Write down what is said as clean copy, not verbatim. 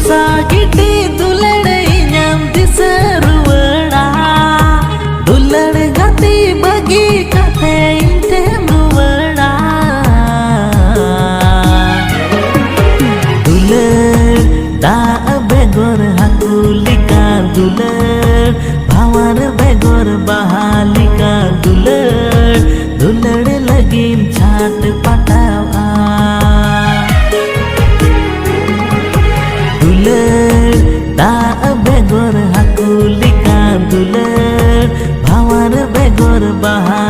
सागिटी दुलड़ इनाम दिसा रुवड़ा दुलड़ गति बगी कथे इंटेम रुवड़ा दुलड़ दा बेगोर हाकुलिका दुलड़ भावर बेगोर बहालिका दुलड़ दुलड़ लगिन छाट पटावा दुलड़ दा बेगोर हाकुलिका दुलड़ भावर बेगोर बहा